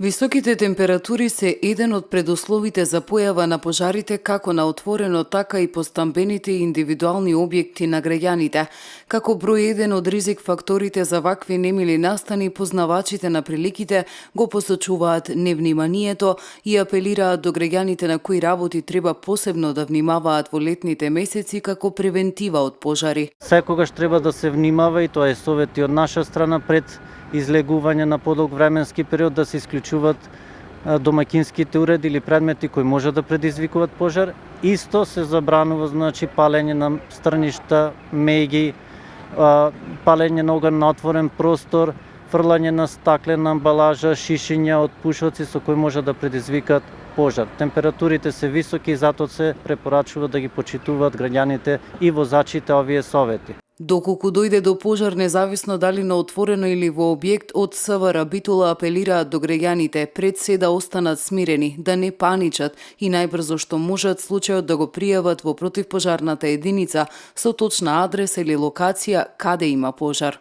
Високите температури се еден од предусловите за појава на пожарите како на отворено, така и по стамбените и индивидуални објекти на граѓаните. Како број еден од ризик факторите за вакви немили настани, познавачите на приликите го посочуваат невниманието и апелираат до граѓаните на кои работи треба посебно да внимаваат во летните месеци како превентива од пожари. Секогаш треба да се внимава и тоа е совети од наша страна пред излегување на подолг временски период да се исклучуваат домакинските уреди или предмети кои може да предизвикуваат пожар. Исто се забранува палење на страништа, меѓи, палење на оган на отворен простор, фрлање на стаклена амбалажа, шишиња од пушоци со кои може да предизвикаат пожар. Температурите се високи и затоа се препорачува да ги почитуваат граѓаните и возачите овие совети. Доколку дојде до пожар, независно дали на отворено или во објект, од СВР Битола апелираат до граѓаните пред се да останат смирени, да не паничат и најбрзо што можат случајот да го пријават во противпожарната единица со точна адреса или локација каде има пожар.